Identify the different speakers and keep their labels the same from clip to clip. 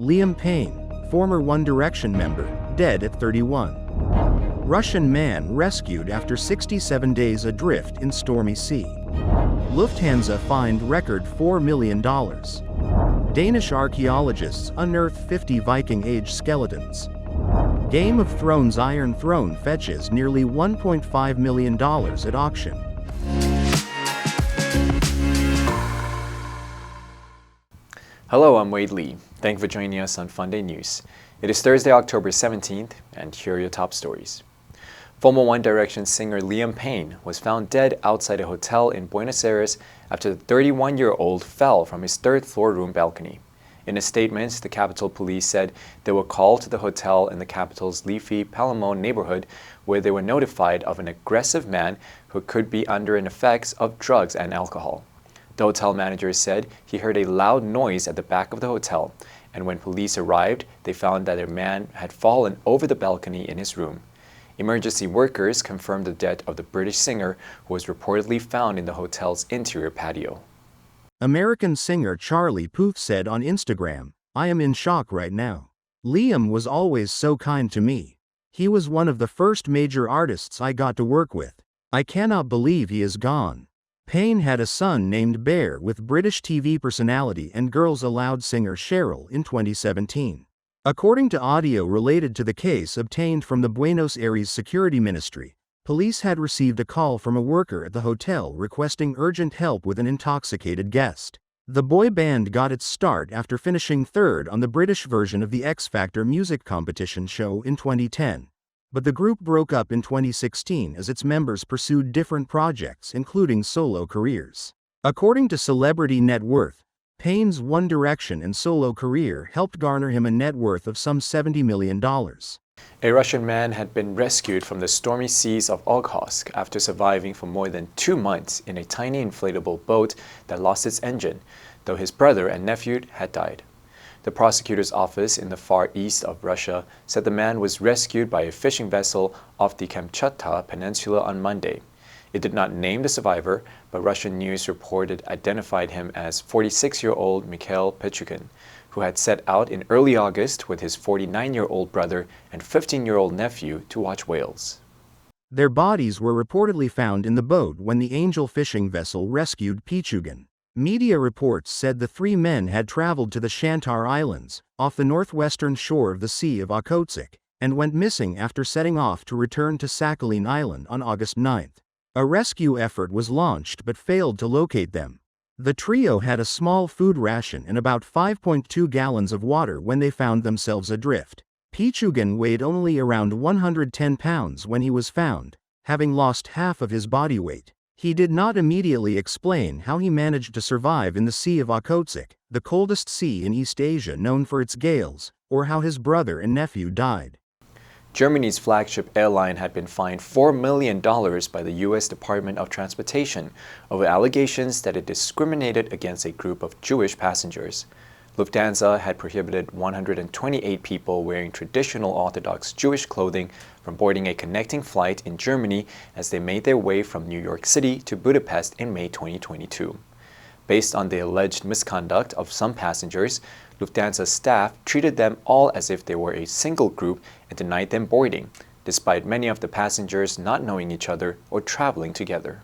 Speaker 1: Liam Payne, former One Direction member, dead at 31. Russian man rescued after 67 days adrift in stormy sea. Lufthansa fined record $4 million. Danish archaeologists unearth 50 Viking-age skeletons. Game of Thrones Iron Throne fetches nearly $1.5 million at auction.
Speaker 2: Hello, I'm Wade Lee. Thank you for joining us on Funday News. It is Thursday, October 17th, and here are your top stories. Former One Direction singer Liam Payne was found dead outside a hotel in Buenos Aires after the 31-year-old fell from his third-floor room balcony. In a statement, the Capitol Police said they were called to the hotel in the capital's leafy Palermo neighborhood, where they were notified of an aggressive man who could be under the effects of drugs and alcohol. The hotel manager said he heard a loud noise at the back of the hotel, and when police arrived, they found that a man had fallen over the balcony in his room. Emergency workers confirmed the death of the British singer, who was reportedly found in the hotel's interior patio.
Speaker 1: American singer Charlie Puth said on Instagram, "I am in shock right now. Liam was always so kind to me. He was one of the first major artists I got to work with. I cannot believe he is gone." Payne had a son named Bear with British TV personality and Girls Aloud singer Cheryl in 2017. According to audio related to the case obtained from the Buenos Aires Security Ministry, police had received a call from a worker at the hotel requesting urgent help with an intoxicated guest. The boy band got its start after finishing third on the British version of the X Factor music competition show in 2010. But the group broke up in 2016 as its members pursued different projects, including solo careers. According to Celebrity Net Worth, Payne's One Direction and solo career helped garner him a net worth of some $70 million.
Speaker 2: A Russian man had been rescued from the stormy seas of Okhotsk after surviving for more than 2 months in a tiny inflatable boat that lost its engine, though his brother and nephew had died. The prosecutor's office in the far east of Russia said the man was rescued by a fishing vessel off the Kamchatka Peninsula on Monday. It did not name the survivor, but Russian news reported identified him as 46-year-old Mikhail Pichukin, who had set out in early August with his 49-year-old brother and 15-year-old nephew to watch whales.
Speaker 1: Their bodies were reportedly found in the boat when the Angel fishing vessel rescued Pichukin. Media reports said the three men had traveled to the Shantar Islands, off the northwestern shore of the Sea of Okhotsk, and went missing after setting off to return to Sakhalin Island on August 9. A rescue effort was launched but failed to locate them. The trio had a small food ration and about 5.2 gallons of water when they found themselves adrift. Pichukin weighed only around 110 pounds when he was found, having lost half of his body weight. He did not immediately explain how he managed to survive in the Sea of Okhotsk, the coldest sea in East Asia known for its gales, or how his brother and nephew died.
Speaker 2: Germany's Flagship Airline had been fined $4 million by the U.S. Department of Transportation over allegations that it discriminated against a group of Jewish passengers. Lufthansa had prohibited 128 people wearing traditional Orthodox Jewish clothing from boarding a connecting flight in Germany as they made their way from New York City to Budapest in May 2022. Based on the alleged misconduct of some passengers, Lufthansa staff treated them all as if they were a single group and denied them boarding, despite many of the passengers not knowing each other or traveling together.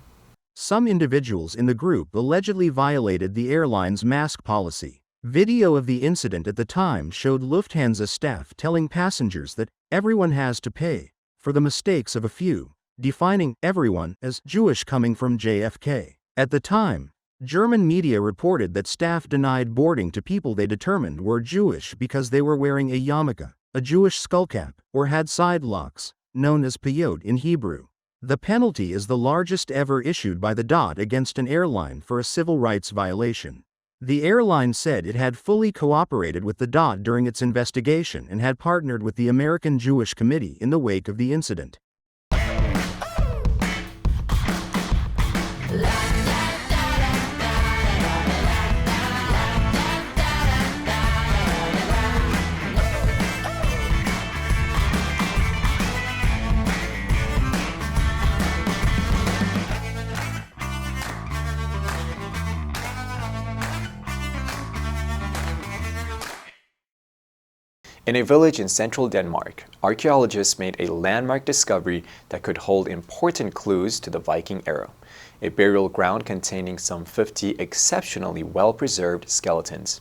Speaker 1: Some individuals in the group allegedly violated the airline's mask policy. Video of the incident at the time showed Lufthansa staff telling passengers that everyone has to pay for the mistakes of a few, defining everyone as Jewish coming from JFK. At the time, German media reported that staff denied boarding to people they determined were Jewish because they were wearing a yarmulke, a Jewish skullcap, or had side locks, known as payot in Hebrew. The penalty is the largest ever issued by the DOT against an airline for a civil rights violation. The airline said it had fully cooperated with the DOT during its investigation and had partnered with the American Jewish Committee in the wake of the incident.
Speaker 2: In a village in central Denmark, archaeologists made a landmark discovery that could hold important clues to the Viking era, a burial ground containing some 50 exceptionally well-preserved skeletons.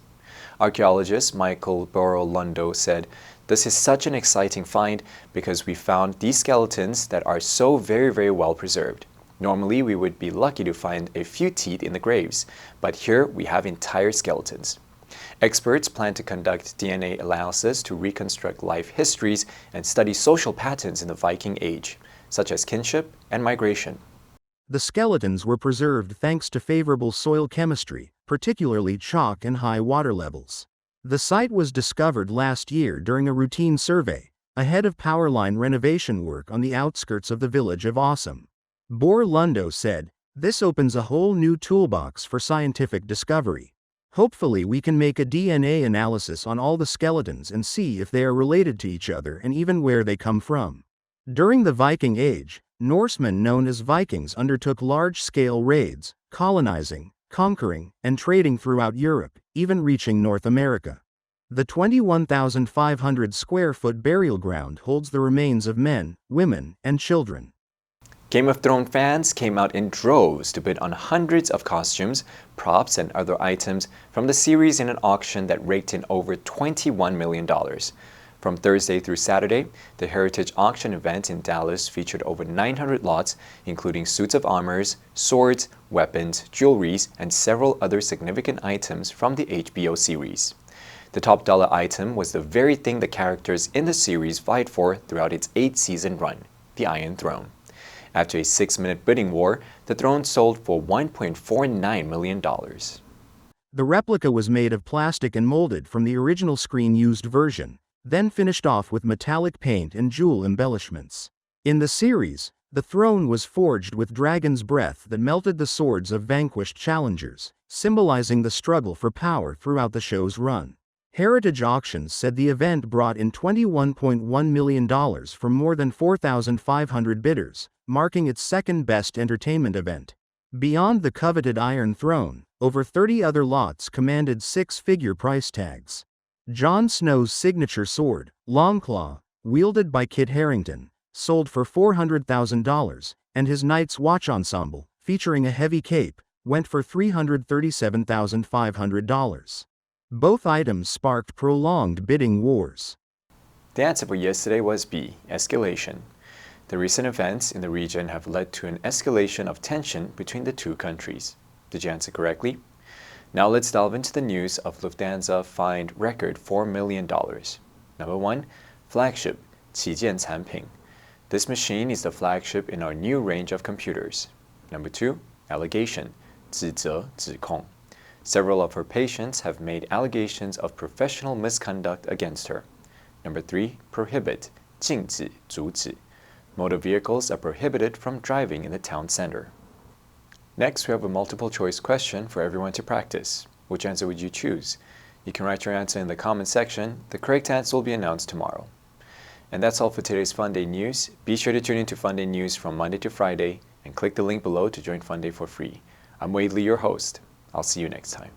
Speaker 2: Archaeologist Michael Lundo said, "This is such an exciting find because we found these skeletons that are so very well preserved. Normally, we would be lucky to find a few teeth in the graves, but here we have entire skeletons." Experts plan to conduct DNA analysis to reconstruct life histories and study social patterns in the Viking Age, such as kinship and migration.
Speaker 1: The skeletons were preserved thanks to favorable soil chemistry, particularly chalk and high water levels. The site was discovered last year during a routine survey, ahead of power line renovation work on the outskirts of the village of Awesome. Lundo said, "This opens a whole new toolbox for scientific discovery. Hopefully we can make a DNA analysis on all the skeletons and see if they are related to each other and even where they come from." During the Viking Age, Norsemen known as Vikings undertook large-scale raids, colonizing, conquering, and trading throughout Europe, even reaching North America. The 21,500-square-foot burial ground holds the remains of men, women, and children.
Speaker 2: Game of Thrones fans came out in droves to bid on hundreds of costumes, props, and other items from the series in an auction that raked in over $21 million. From Thursday through Saturday, the Heritage Auction event in Dallas featured over 900 lots, including suits of armors, swords, weapons, jewelries, and several other significant items from the HBO series. The top dollar item was the very thing the characters in the series vied for throughout its 8-season run, the Iron Throne. After a 6-minute bidding war, the throne sold for $1.49 million.
Speaker 1: The replica was made of plastic and molded from the original screen-used version, then finished off with metallic paint and jewel embellishments. In the series, the throne was forged with dragon's breath that melted the swords of vanquished challengers, symbolizing the struggle for power throughout the show's run. Heritage Auctions said the event brought in $21.1 million from more than 4,500 bidders, marking its second-best entertainment event. Beyond the coveted Iron Throne, over 30 other lots commanded 6-figure price tags. Jon Snow's signature sword, Longclaw, wielded by Kit Harington, sold for $400,000, and his Night's Watch ensemble, featuring a heavy cape, went for $337,500. Both items sparked prolonged bidding wars.
Speaker 2: The answer for yesterday was B, escalation. The recent events in the region have led to an escalation of tension between the two countries. Did you answer correctly? Now let's delve into the news of Lufthansa fined record $4 million. Number 1, Flagship 旗舰产品. This machine is the flagship in our new range of computers. Number 2, allegation 指责指控. Several of her patients have made allegations of professional misconduct against her. Number 3, prohibit 禁止阻止. Motor vehicles are prohibited from driving in the town center. Next, we have a multiple choice question for everyone to practice. Which answer would you choose? You can write your answer in the comment section. The correct answer will be announced tomorrow. And that's all for today's Funday news. Be sure to tune into Funday news from Monday to Friday and click the link below to join Funday for free. I'm Wade Lee, your host. I'll see you next time.